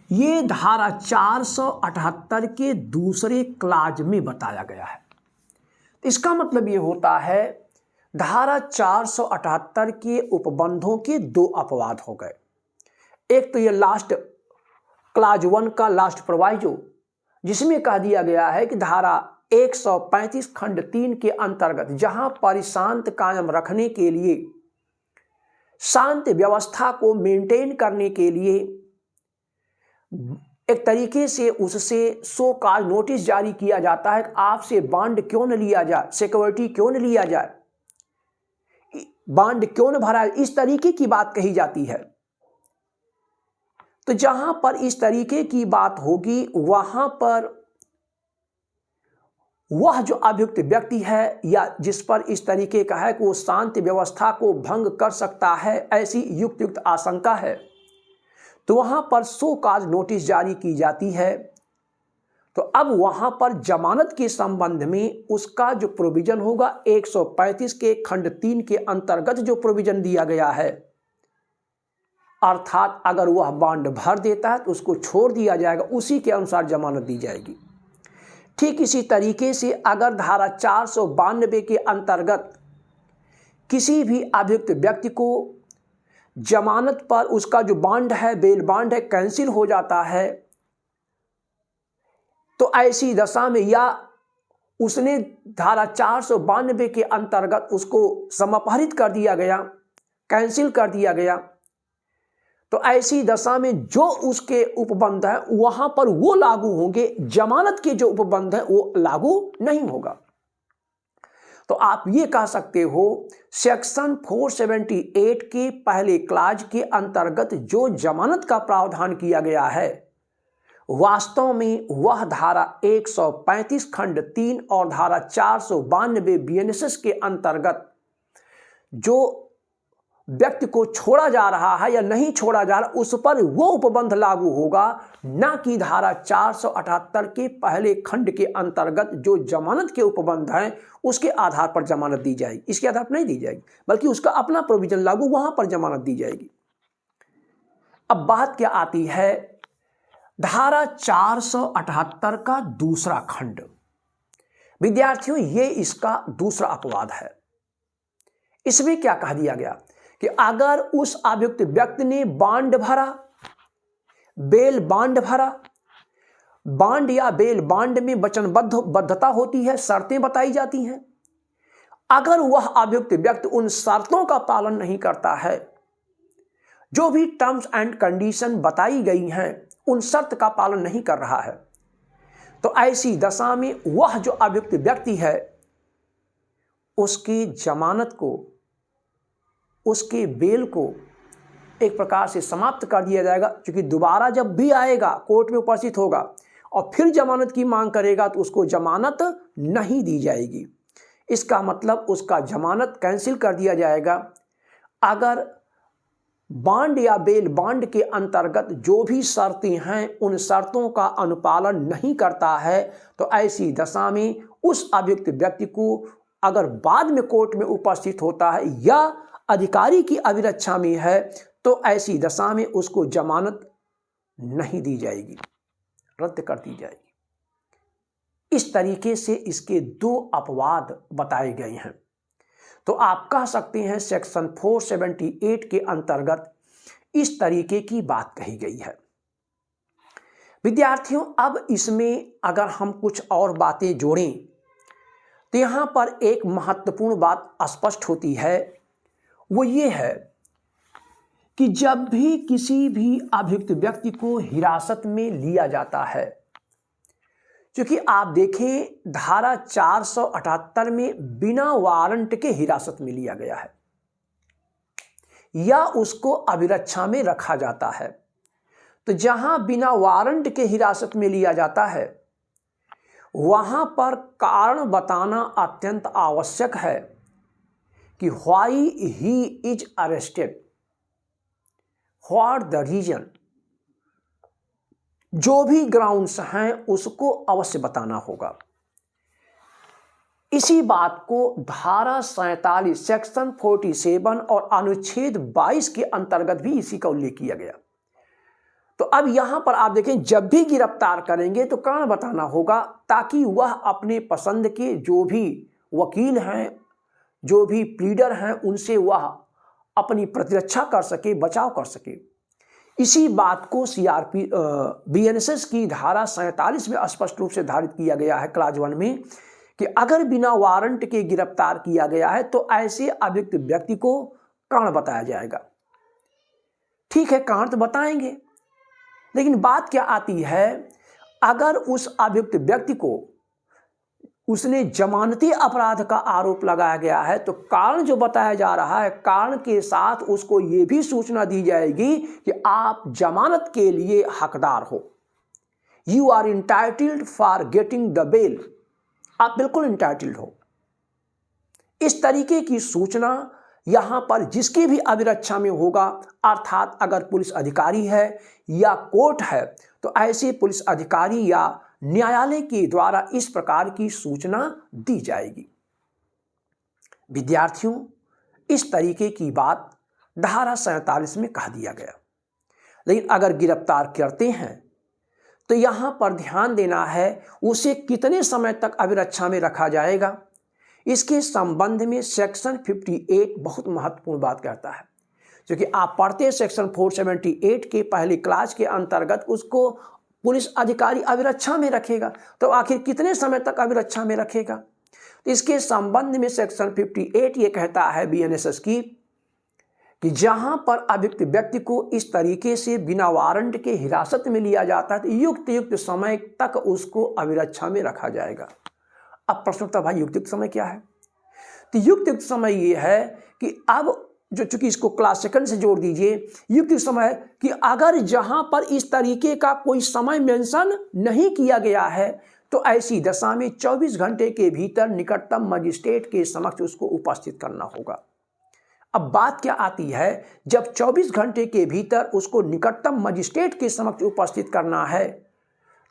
ये धारा 478 के दूसरे क्लाज में बताया गया है। इसका मतलब ये होता है धारा 478 के उपबंधों के दो अपवाद हो गए। एक तो ये लास्ट क्लाज 1 का लास्ट प्रोवाइजो, जिसमें कह दिया गया है कि धारा 135 खंड 3 के अंतर्गत जहां पर शांत कायम रखने के लिए, शांत व्यवस्था को मेंटेन करने के लिए एक तरीके से उससे सो कॉज नोटिस जारी किया जाता है, आपसे बांड क्यों न लिया जाए, सिक्योरिटी क्यों न लिया जाए, बांड क्यों न भरा, इस तरीके की बात कही जाती है। तो जहां पर इस तरीके की बात होगी वहां पर वह जो अभियुक्त व्यक्ति है या जिस पर इस तरीके का है कि वो शांति व्यवस्था को भंग कर सकता है, ऐसी युक्त आशंका है, तो वहां पर सो कॉज नोटिस जारी की जाती है। तो अब वहां पर जमानत के संबंध में उसका जो प्रोविजन होगा 135 के खंड 3 के अंतर्गत जो प्रोविजन दिया गया है, अर्थात अगर वह बांड भर देता है तो उसको छोड़ दिया जाएगा, उसी के अनुसार जमानत दी जाएगी। ठीक इसी तरीके से अगर धारा 492 के अंतर्गत किसी भी अभियुक्त व्यक्ति को जमानत पर उसका जो बांड है, बेल बांड है, कैंसिल हो जाता है, तो ऐसी दशा में या उसने धारा 492 के अंतर्गत उसको समापहरित कर दिया गया, कैंसिल कर दिया गया, तो ऐसी दशा में जो उसके उपबंध है वहां पर वो लागू होंगे, जमानत के जो उपबंध है वो लागू नहीं होगा। तो आप ये कह सकते हो सेक्शन 478 के पहले क्लाज के अंतर्गत जो जमानत का प्रावधान किया गया है, वास्तव में वह धारा 135 खंड 3 और धारा 492 बीएनएसएस के अंतर्गत जो व्यक्ति को छोड़ा जा रहा है या नहीं छोड़ा जा रहा, उस पर वो उपबंध लागू होगा, न कि धारा 478 के पहले खंड के अंतर्गत जो जमानत के उपबंध हैं उसके आधार पर जमानत दी जाएगी, इसके आधार पर नहीं दी जाएगी, बल्कि उसका अपना प्रोविजन लागू, वहां पर जमानत दी जाएगी। अब बात क्या आती है, धारा 478 का दूसरा खंड। विद्यार्थियों, ये इसका दूसरा अपवाद है। इसमें क्या कह दिया गया कि अगर उस अभियुक्त व्यक्ति ने बांड भरा, बेल बांड भरा, बांड या बेल बांड में वचनबद्धता होती है, शर्तें बताई जाती हैं, अगर वह अभियुक्त व्यक्ति उन शर्तों का पालन नहीं करता है, जो भी टर्म्स एंड कंडीशन बताई गई हैं उन शर्त का पालन नहीं कर रहा है, तो ऐसी दशा में वह जो अभियुक्त व्यक्ति है उसकी जमानत को, उसके बेल को एक प्रकार से समाप्त कर दिया जाएगा, क्योंकि दोबारा जब भी आएगा कोर्ट में उपस्थित होगा और फिर जमानत की मांग करेगा तो उसको जमानत नहीं दी जाएगी। इसका मतलब उसका जमानत कैंसिल कर दिया जाएगा। अगर बांड या बेल बांड के अंतर्गत जो भी शर्तें हैं उन शर्तों का अनुपालन नहीं करता है, तो ऐसी दशा में उस अभियुक्त व्यक्ति को अगर बाद में कोर्ट में उपस्थित होता है या अधिकारी की अभिरक्षा में है, तो ऐसी दशा में उसको जमानत नहीं दी जाएगी, रद्द कर दी जाएगी। इस तरीके से इसके दो अपवाद बताए गए हैं। तो आप कह सकते हैं सेक्शन 478 के अंतर्गत इस तरीके की बात कही गई है। विद्यार्थियों, अब इसमें अगर हम कुछ और बातें जोड़ें तो यहां पर एक महत्वपूर्ण बात स्पष्ट होती है, वो ये है कि जब भी किसी भी अभियुक्त व्यक्ति को हिरासत में लिया जाता है, क्योंकि आप देखें धारा 478 में बिना वारंट के हिरासत में लिया गया है या उसको अभिरक्षा में रखा जाता है, तो जहां बिना वारंट के हिरासत में लिया जाता है वहां पर कारण बताना अत्यंत आवश्यक है कि why he is arrested, what the reason, जो भी ग्राउंड्स हैं उसको अवश्य बताना होगा। इसी बात को धारा 47 सेक्शन 47 और अनुच्छेद 22 के अंतर्गत भी इसी का उल्लेख किया गया। तो अब यहां पर आप देखें, जब भी गिरफ्तार करेंगे तो कारण बताना होगा, ताकि वह अपने पसंद के जो भी वकील हैं जो भी प्लीडर हैं उनसे वह अपनी प्रतिरक्षा कर सके, बचाव कर सके। इसी बात को बीएनएसएस की धारा 47 में स्पष्ट रूप से धारित किया गया है क्लास 1 में कि अगर बिना वारंट के गिरफ्तार किया गया है तो ऐसे अभियुक्त व्यक्ति को कारण बताया जाएगा। ठीक है, कारण तो बताएंगे, लेकिन बात क्या आती है, अगर उस अभियुक्त व्यक्ति को उसने जमानती अपराध का आरोप लगाया गया है तो कारण जो बताया जा रहा है, कारण के साथ उसको ये भी सूचना दी जाएगी कि आप जमानत के लिए हकदार हो। You are entitled for getting the bail, आप बिल्कुल इंटाइटल्ड हो। इस तरीके की सूचना यहां पर जिसकी भी अभिरक्षा में होगा, अर्थात अगर पुलिस अधिकारी है या कोर्ट है, तो ऐसे पुलिस अधिकारी या न्यायालय के द्वारा इस प्रकार की सूचना दी जाएगी। विद्यार्थियों, इस तरीके की बात धारा 47 में कह दिया गया। लेकिन अगर गिरफ्तार करते हैं तो यहां पर ध्यान देना है उसे कितने समय तक अभिरक्षा में रखा जाएगा। इसके संबंध में सेक्शन 58 बहुत महत्वपूर्ण बात कहता है, क्योंकि आप पढ़ते सेक्शन 478 के पहली क्लास के अंतर्गत उसको पुलिस अधिकारी अभिरक्षा में रखेगा, तो आखिर कितने समय तक अभिरक्षा में रखेगा। तो इसके संबंध में सेक्शन 58 ये कहता है बीएनएसएस की कि जहां पर अभियुक्त व्यक्ति को इस तरीके से बिना वारंट के हिरासत में लिया जाता है तो युक्त समय तक उसको अभिरक्षा में रखा जाएगा। अब प्रश्न उठता, भाई युक्त समय क्या है? तो युक्त समय ये है कि अब जो, चूंकि इसको क्लास सेकंड से जोड़ दीजिए, युक्त समय कि अगर जहां पर इस तरीके का कोई समय मेंशन नहीं किया गया है तो ऐसी दशा में 24 घंटे के भीतर निकटतम मजिस्ट्रेट के समक्ष उसको उपस्थित करना होगा। अब बात क्या आती है, जब 24 घंटे के भीतर उसको निकटतम मजिस्ट्रेट के समक्ष उपस्थित करना है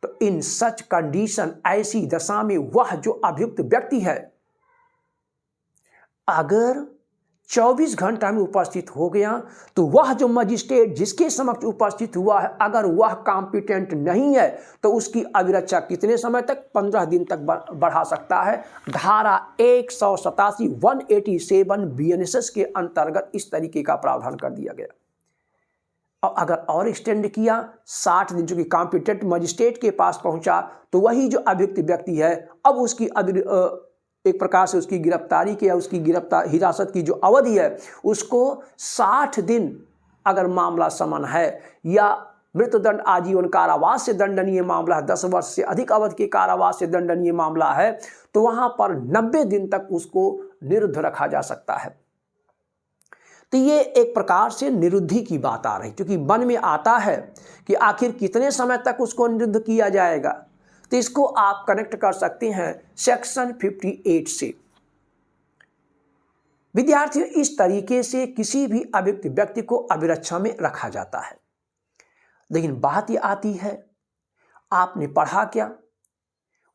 तो इन सच कंडीशन, ऐसी दशा में वह जो अभियुक्त व्यक्ति है अगर 24 घंटा में उपस्थित हो गया तो वह जो मजिस्ट्रेट जिसके समक्ष उपस्थित हुआ है अगर वह कॉम्पिटेंट नहीं है तो उसकी अभिरक्षा कितने समय तक, 15 दिन तक बढ़ा सकता है। धारा 187 187 बीएनएसएस के अंतर्गत इस तरीके का प्रावधान कर दिया गया। और अगर और एक्सटेंड किया 60 दिन, जो कि कॉम्पिटेंट मजिस्ट्रेट के पास पहुंचा तो वही जो अभियुक्त व्यक्ति है अब उसकी एक प्रकार से उसकी गिरफ्तारी की या उसकी हिरासत की जो अवधि है उसको 60 दिन अगर मामला समन है या मृत्युदंड आजीवन कारावास से दंडनीय मामला है, 10 वर्ष से अधिक अवधि के कारावास से दंडनीय मामला है, तो वहां पर 90 दिन तक उसको निरुद्ध रखा जा सकता है। तो ये एक प्रकार से निरुद्धि की बात आ रही, क्योंकि मन में आता है कि आखिर कितने समय तक उसको निरुद्ध किया जाएगा। तो इसको आप कनेक्ट कर सकते हैं सेक्शन 58 से। विद्यार्थियों, इस तरीके से किसी भी अभियुक्त व्यक्ति को अभिरक्षा में रखा जाता है। लेकिन बात ये आती है, आपने पढ़ा क्या,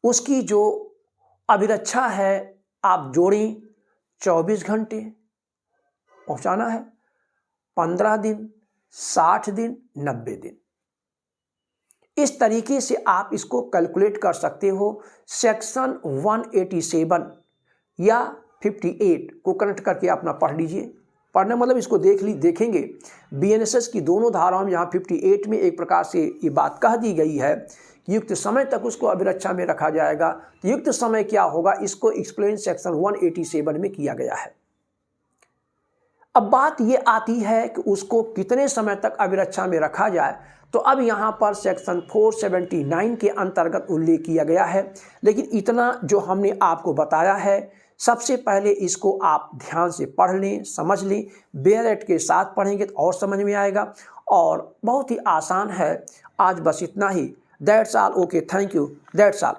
उसकी जो अभिरक्षा है आप जोड़ें 24 घंटे पहुंचाना है, 15 दिन, 60 दिन, 90 दिन। इस तरीके से आप इसको कैलकुलेट कर सकते हो। सेक्शन 187 या 58 को कनेक्ट करके अपना पढ़ लीजिए। पढ़ने मतलब इसको देखेंगे बीएनएसएस की दोनों धाराओं में, यहाँ 58 में एक प्रकार से ये बात कह दी गई है कि युक्त समय तक उसको अभिरक्षा में रखा जाएगा। तो युक्त समय क्या होगा इसको एक्सप्लेन सेक्शन 187 में किया गया है। अब बात ये आती है कि उसको कितने समय तक अभिरक्षा में रखा जाए, तो अब यहाँ पर सेक्शन 479 के अंतर्गत उल्लेख किया गया है। लेकिन इतना जो हमने आपको बताया है, सबसे पहले इसको आप ध्यान से पढ़ लें, समझ लें। बेयरट के साथ पढ़ेंगे तो और समझ में आएगा और बहुत ही आसान है। आज बस इतना ही। That's all. Okay, thank you. That's all.